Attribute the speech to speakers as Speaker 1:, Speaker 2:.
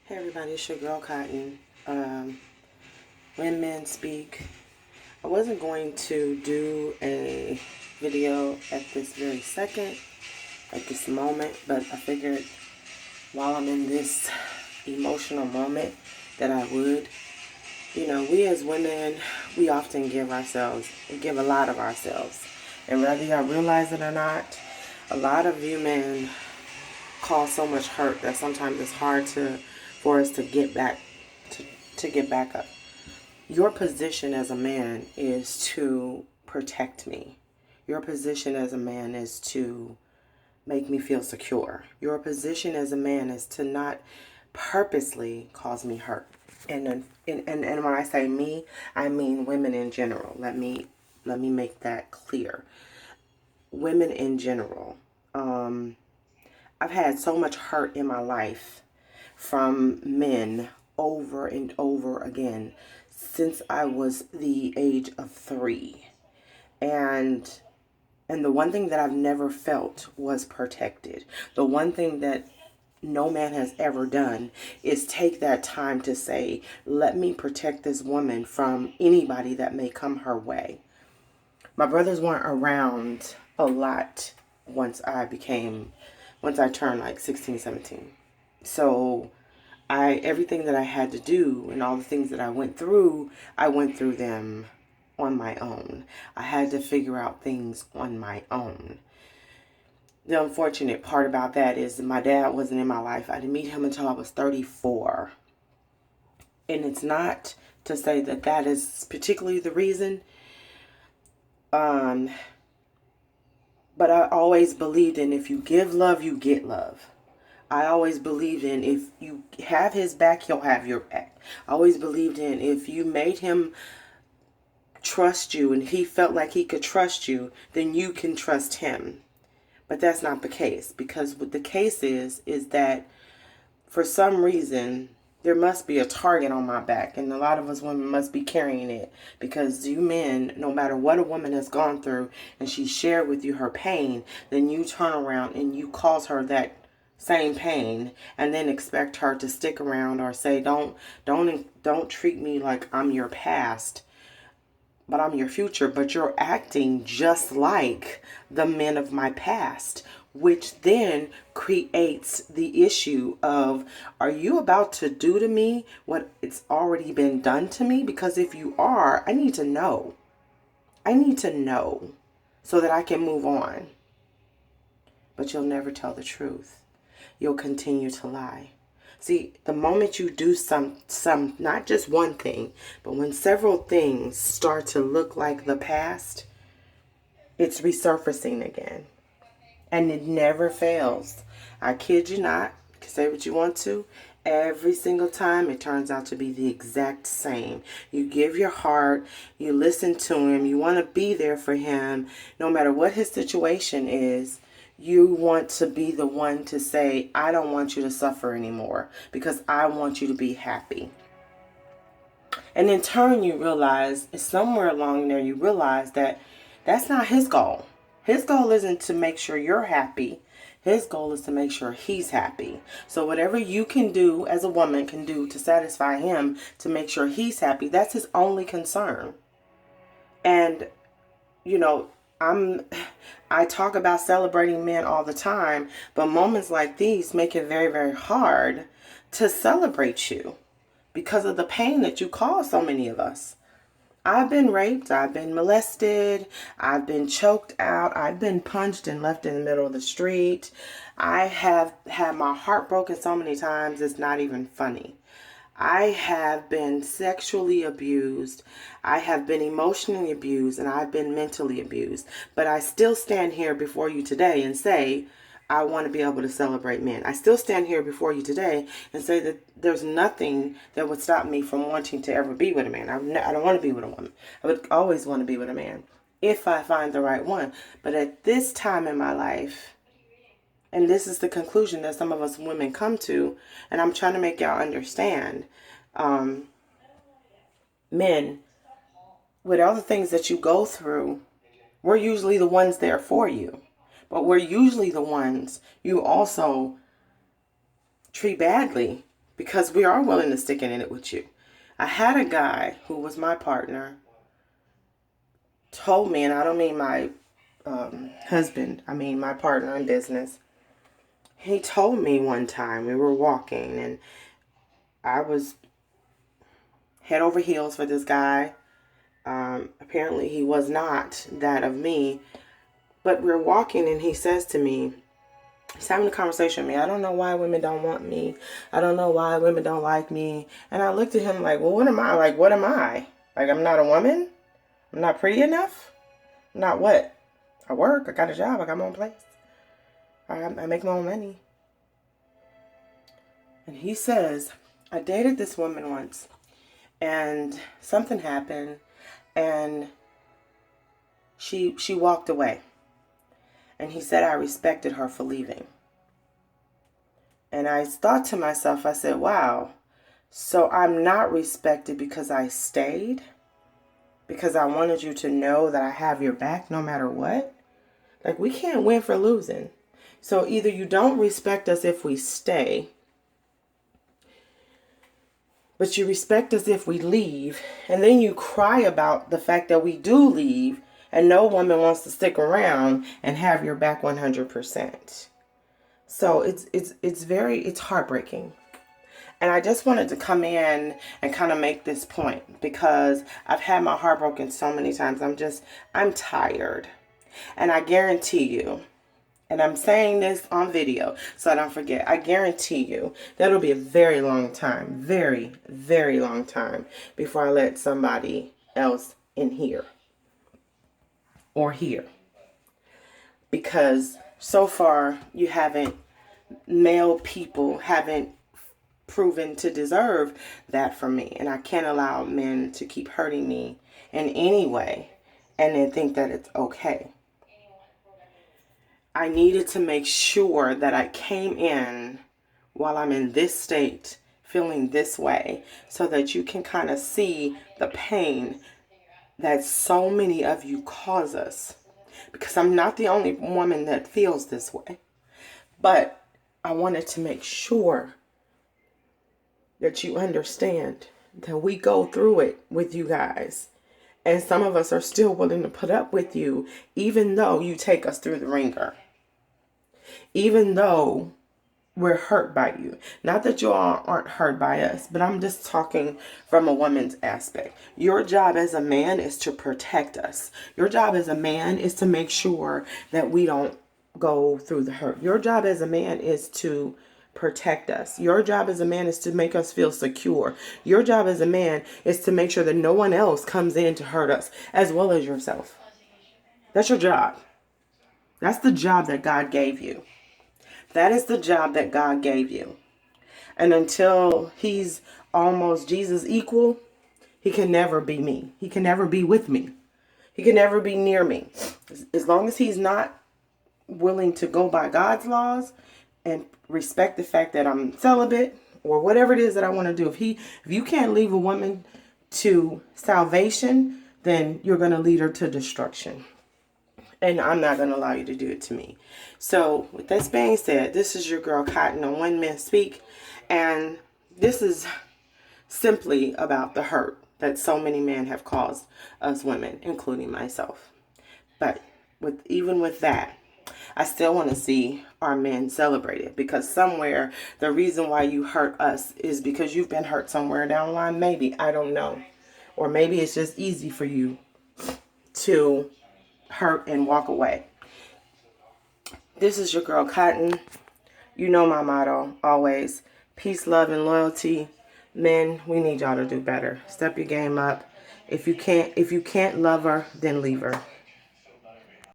Speaker 1: Hey everybody, it's your girl Cotton. When men speak, I wasn't going to do a video at this very second, at this moment, but I figured while I'm in this emotional moment that I would. You know, we as women, we often give a lot of ourselves. And whether y'all realize it or not, a lot of you men cause so much hurt that sometimes it's hard for us to get back to get back up. Your position as a man is to protect me. Your position as a man is to make me feel secure. Your position as a man is to not purposely cause me hurt. And when I say me, I mean women in general. Let me make that clear. Women in general. I've had so much hurt in my life from men over and over again since I was the age of 3. And the one thing that I've never felt was protected. The one thing that no man has ever done is take that time to say, let me protect this woman from anybody that may come her way. My brothers weren't around a lot once I turned like 16, 17. So everything that I had to do and all the things that I went through them on my own. I had to figure out things on my own. The unfortunate part about that is my dad wasn't in my life. I didn't meet him until I was 34. And it's not to say that that is particularly the reason. But I always believed in if you give love, you get love. I always believed in if you have his back, he'll have your back. I always believed in if you made him trust you and he felt like he could trust you, then you can trust him. But that's not the case, because what the case is that for some reason there must be a target on my back, and a lot of us women must be carrying it, because you men, no matter what a woman has gone through and she shared with you her pain, then you turn around and you cause her that same pain and then expect her to stick around or say don't treat me like I'm your past, but I'm your future. But you're acting just like the men of my past, which then creates the issue of, are you about to do to me what it's already been done to me? Because if you are, I need to know. I need to know so that I can move on. But you'll never tell the truth. You'll continue to lie. See, the moment you do some, not just one thing, but when several things start to look like the past, it's resurfacing again. And it never fails. I kid you not. You can say what you want to. Every single time it turns out to be the exact same. You give your heart, you listen to him, you want to be there for him, no matter what his situation is. You want to be the one to say, I don't want you to suffer anymore because I want you to be happy. And in turn, you realize, somewhere along there, you realize that that's not his goal. His goal isn't to make sure you're happy. His goal is to make sure he's happy. So whatever you can do as a woman can do to satisfy him, to make sure he's happy, that's his only concern. And, you know, I talk about celebrating men all the time, but moments like these make it very, very hard to celebrate you because of the pain that you cause so many of us. I've been raped, I've been molested, I've been choked out, I've been punched and left in the middle of the street. I have had my heart broken so many times, it's not even funny. I have been sexually abused, I have been emotionally abused, and I've been mentally abused. But I still stand here before you today and say, I want to be able to celebrate men. I still stand here before you today and say that there's nothing that would stop me from wanting to ever be with a man. I don't want to be with a woman. I would always want to be with a man if I find the right one. But at this time in my life, and this is the conclusion that some of us women come to, and I'm trying to make y'all understand, men, with all the things that you go through, we're usually the ones there for you. But we're usually the ones you also treat badly because we are willing to stick in it with you. I had a guy who was my partner told me, and I don't mean my husband, I mean my partner in business. He told me one time we were walking and I was head over heels for this guy. Apparently he was not that of me, but we're walking and he says to me, he's having a conversation with me. I don't know why women don't want me. I don't know why women don't like me. And I looked at him like, well, what am I? Like, what am I? Like, I'm not a woman? I'm not pretty enough? I'm not what? I work. I got a job. I got my own place. I make my own money. And he says, I dated this woman once and something happened and she walked away. And he said, I respected her for leaving. And I thought to myself, I said, wow, so I'm not respected because I stayed? Because I wanted you to know that I have your back no matter what? Like, we can't win for losing. So either you don't respect us if we stay, but you respect us if we leave, and then you cry about the fact that we do leave, and no woman wants to stick around and have your back 100%. So it's heartbreaking. And I just wanted to come in and kind of make this point because I've had my heart broken so many times. I'm tired. And I guarantee you, and I'm saying this on video so I don't forget, I guarantee you that'll be a very long time, very, very long time before I let somebody else in here or here. Because so far male people haven't proven to deserve that from me. And I can't allow men to keep hurting me in any way and then think that it's okay. I needed to make sure that I came in while I'm in this state, feeling this way, so that you can kind of see the pain that so many of you cause us. Because I'm not the only woman that feels this way. But I wanted to make sure that you understand that we go through it with you guys. And some of us are still willing to put up with you, even though you take us through the ringer. Even though we're hurt by you. Not that you all aren't hurt by us, but I'm just talking from a woman's aspect. Your job as a man is to protect us. Your job as a man is to make sure that we don't go through the hurt. Your job as a man is to protect us. Your job as a man is to make us feel secure. Your job as a man is to make sure that no one else comes in to hurt us, as well as yourself. That's your job. That's the job that God gave you. That is the job that God gave you. And until he's almost Jesus equal, he can never be me. He can never be with me. He can never be near me. As long as he's not willing to go by God's laws and respect the fact that I'm celibate or whatever it is that I want to do. If you can't lead a woman to salvation, then you're going to lead her to destruction. And I'm not going to allow you to do it to me. So with this being said, this is your girl Cotton on When Men Speak. And this is simply about the hurt that so many men have caused us women, including myself. But even with that, I still want to see our men celebrated, because somewhere the reason why you hurt us is because you've been hurt somewhere down the line. Maybe, I don't know. Or maybe it's just easy for you to hurt and walk away. This is your girl Cotton. You know my motto always: peace, love, and loyalty. Men, we need y'all to do better. Step your game up. If you can't love her, then leave her.